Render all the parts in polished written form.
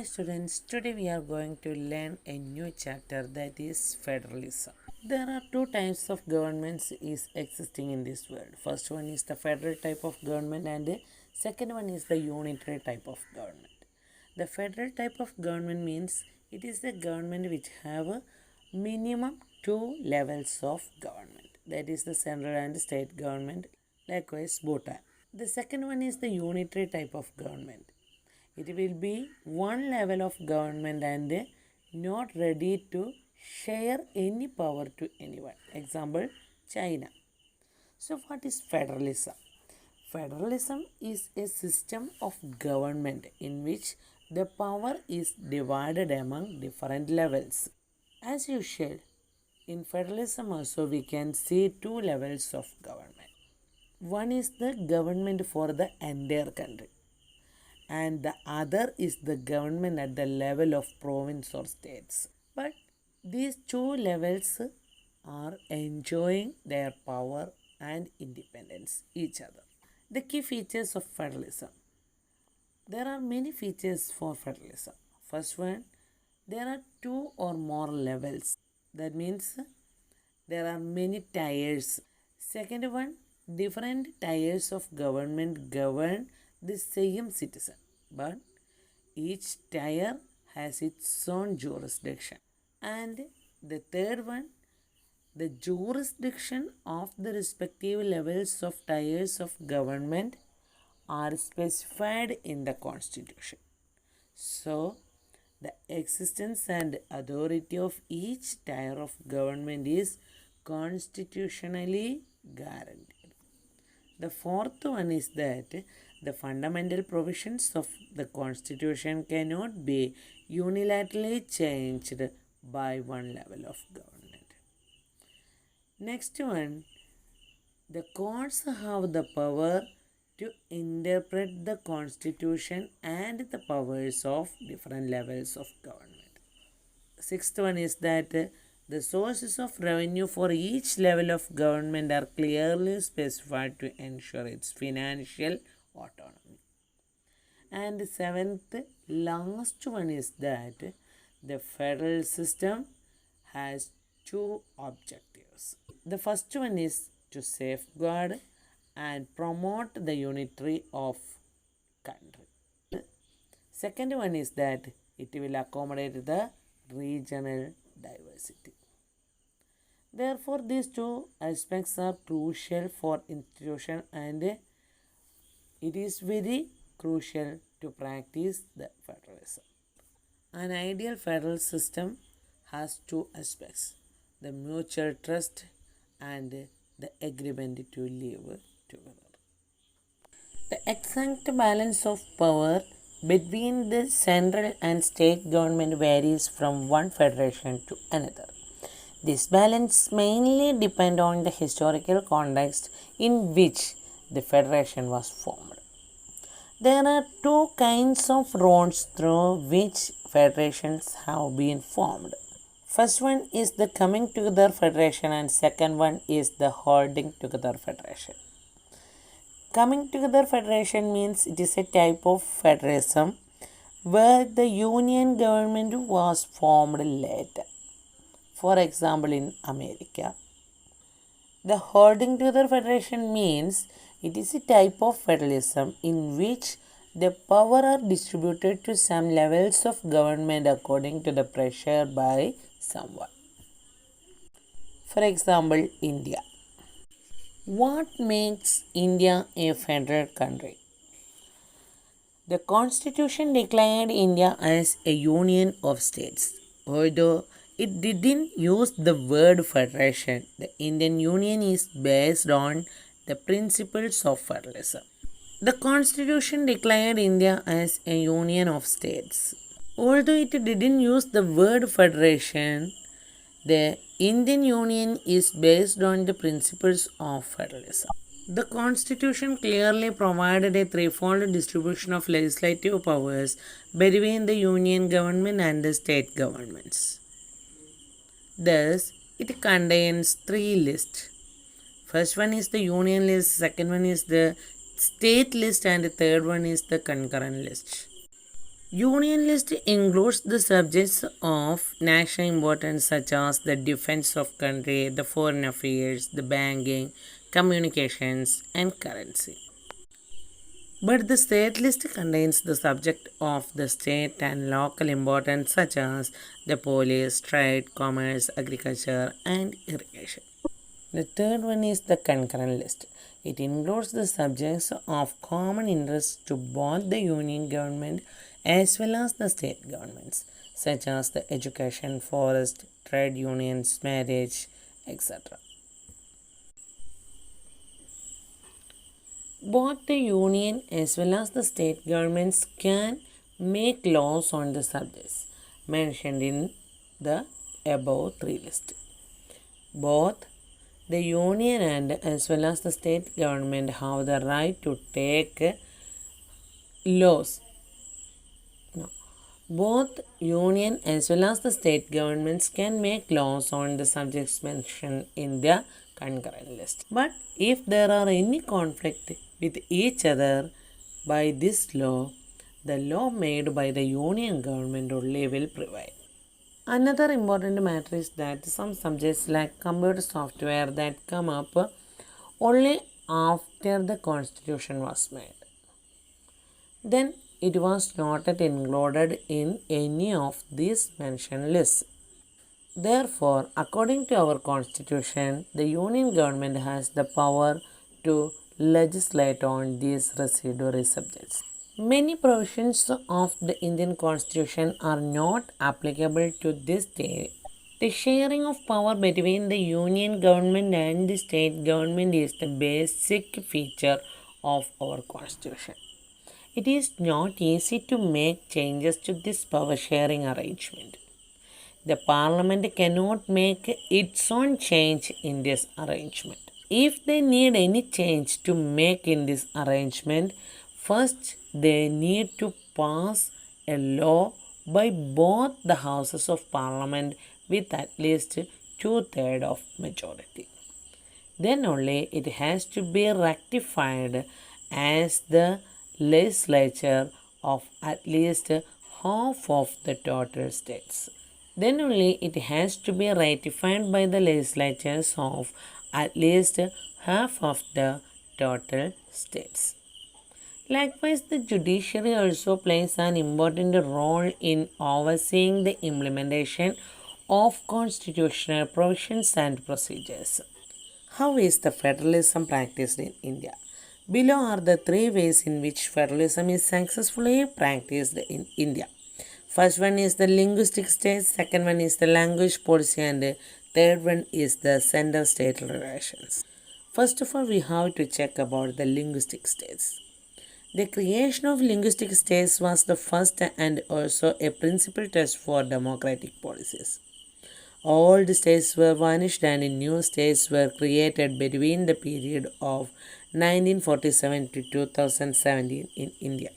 Hi students, today we are going to learn a new chapter, that is federalism. There are two types of governments is existing in this world. First one is the federal type of government and the second one is the unitary type of government. The federal type of government means it is the government which have a minimum two levels of government. That is the central and state government, likewise Bhutan. The second one is the unitary type of government. It will be one level of government and not ready to share any power to anyone. Example, China. So what is federalism? Federalism is a system of government in which the power is divided among different levels. As usual, in federalism also we can see two levels of government. One is the government for the entire country, and the other is the government at the level of province or states. But these two levels are enjoying their power and independence each other. The key features of federalism. There are many features for federalism. First one, there are two or more levels. That means there are many tiers. Second one, different tiers of government govern the same citizen, but each tier has its own jurisdiction. And the third one, the jurisdiction of the respective levels of tiers of government are specified in the constitution. So the existence and authority of each tier of government is constitutionally guaranteed. The fourth one is that the fundamental provisions of the constitution cannot be unilaterally changed by one level of government. Next one, the courts have the power to interpret the constitution and the powers of different levels of government. Sixth one is that the sources of revenue for each level of government are clearly specified to ensure its financial autonomy. And the seventh, last one is that the federal system has two objectives. The first one is to safeguard and promote the unity of country. Second one is that it will accommodate the regional diversity. Therefore, these two aspects are crucial for institution, and it is very crucial to practice the federalism. An ideal federal system has two aspects: the mutual trust and the agreement to live together. The exact balance of power between the central and state government varies from one federation to another. This balance mainly depends on the historical context in which the federation was formed. There are two kinds of roads through which federations have been formed. First one is the coming together federation and second one is the holding together federation. Coming together federation means it is a type of federalism where the union government was formed later. For example, in America. The holding together federation means it is a type of federalism in which the power are distributed to some levels of government according to the pressure by someone. For example, India. What makes India a federal country? The Constitution declared India as a union of states. Although it didn't use the word federation, the Indian Union is based on the principles of federalism. The Constitution declared India as a union of states. Although it didn't use the word federation, the Indian Union is based on the principles of federalism. The Constitution clearly provided a threefold distribution of legislative powers between the union government and the state governments. Thus, it contains three lists. First one is the union list, second one is the state list, and the third one is the concurrent list. Union list includes the subjects of national importance such as the defense of country, the foreign affairs, the banking, communications, and currency. But the state list contains the subject of the state and local importance such as the police, trade, commerce, agriculture, and irrigation. The third one is the concurrent list. It includes the subjects of common interest to both the union government as well as the state governments, such as the education, forest, trade unions, marriage, etc. Both the union as well as the state governments can make laws on the subjects mentioned in the above three lists. Both the union and as well as the state government have the right to take laws. No. Both union as well as the state governments can make laws on the subjects mentioned in the concurrent list. But if there are any conflict with each other by this law, the law made by the union government only will prevail. Another important matter is that some subjects like computer software that come up only after the constitution was made. Then it was not yet included in any of these mentioned lists. Therefore, according to our constitution, the union government has the power to legislate on these residuary subjects. Many provisions of the Indian Constitution are not applicable to this day. The sharing of power between the union government and the state government is the basic feature of our Constitution. It is not easy to make changes to this power sharing arrangement. The Parliament cannot make its own change in this arrangement. If they need any change to make in this arrangement, first they need to pass a law by both the houses of parliament with at least two-thirds of majority. Then only it has to be ratified as the legislature of at least half of the total states. Then only it has to be ratified by the legislatures of at least half of the total states. Likewise, the judiciary also plays an important role in overseeing the implementation of constitutional provisions and procedures. How is the federalism practiced in India? Below are the three ways in which federalism is successfully practiced in India. First one is the linguistic state, second one is the language policy, and third one is the center-state relations. First of all, we have to check about the linguistic states. The creation of linguistic states was the first and also a principal test for democratic policies. Old states were vanished and new states were created between the period of 1947 to 2017 in India.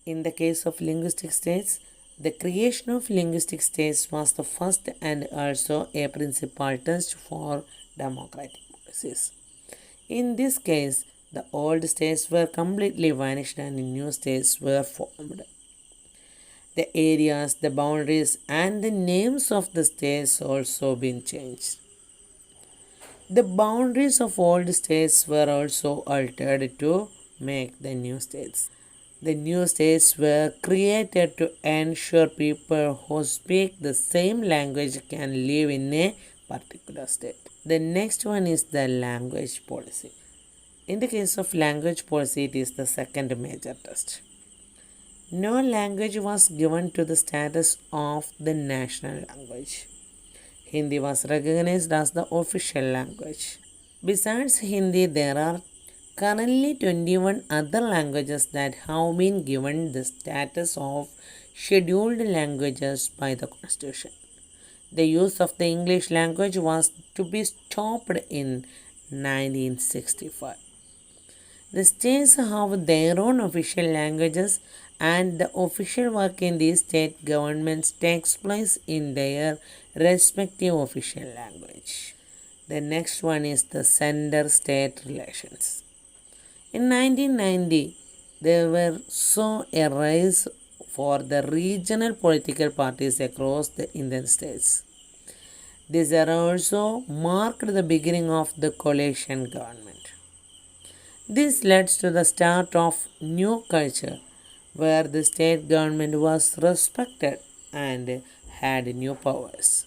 In the case of linguistic states, the creation of linguistic states was the first and also a principal test for democratic policies. In this case, the old states were completely vanished and new states were formed. The areas, the boundaries, and the names of the states also been changed. The boundaries of old states were also altered to make the new states. The new states were created to ensure people who speak the same language can live in a particular state. The next one is the language policy. In the case of language policy, it is the second major test. No language was given to the status of the national language. Hindi was recognized as the official language. Besides Hindi, there are currently 21 other languages that have been given the status of scheduled languages by the Constitution. The use of the English language was to be stopped in 1965. The states have their own official languages and the official work in these state governments takes place in their respective official language. The next one is the center-state relations. In 1990, there were saw a rise for the regional political parties across the Indian states. This era also marked the beginning of the coalition government. This led to the start of new culture where the state government was respected and had new powers.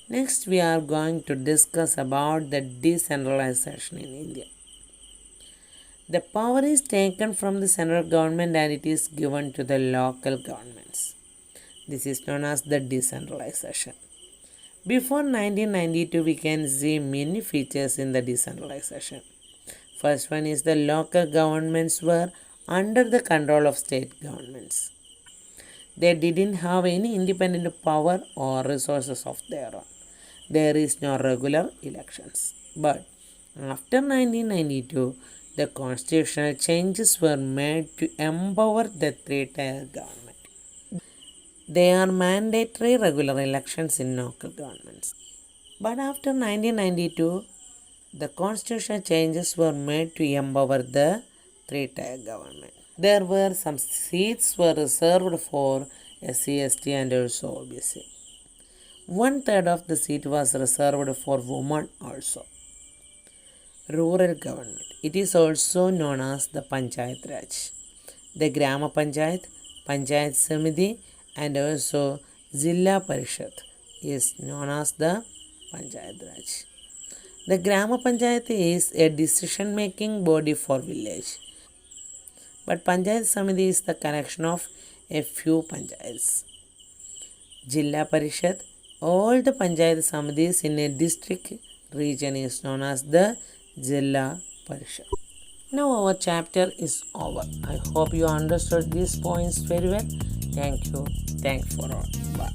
Next we are going to discuss about the decentralization in India. The power is taken from the central government and it is given to the local governments. This is known as the decentralization. Before 1992, we can see many features in the decentralization. First one is the local governments were under the control of state governments. They didn't have any independent power or resources of their own. There is no regular elections. But after 1992, the constitutional changes were made to empower the three-tier government. There are mandatory regular elections in local governments. But after 1992, the constitutional changes were made to empower the three-tier government. There were some seats were reserved for SC, ST and also OBC. One third of the seat was reserved for women also. Rural government. It is also known as the Panchayat Raj. The Grama Panchayat, Panchayat Samiti and also Zilla Parishad is known as the Panchayat Raj. The Grama Panchayat is a decision making body for village. But Panchayat Samiti is the collection of a few panchayats. Jilla Parishad, all the Panchayat Samitis in a district region is known as the Jilla Parishad. Now our chapter is over. I hope you understood these points very well. Thank you. Thanks for all. Bye.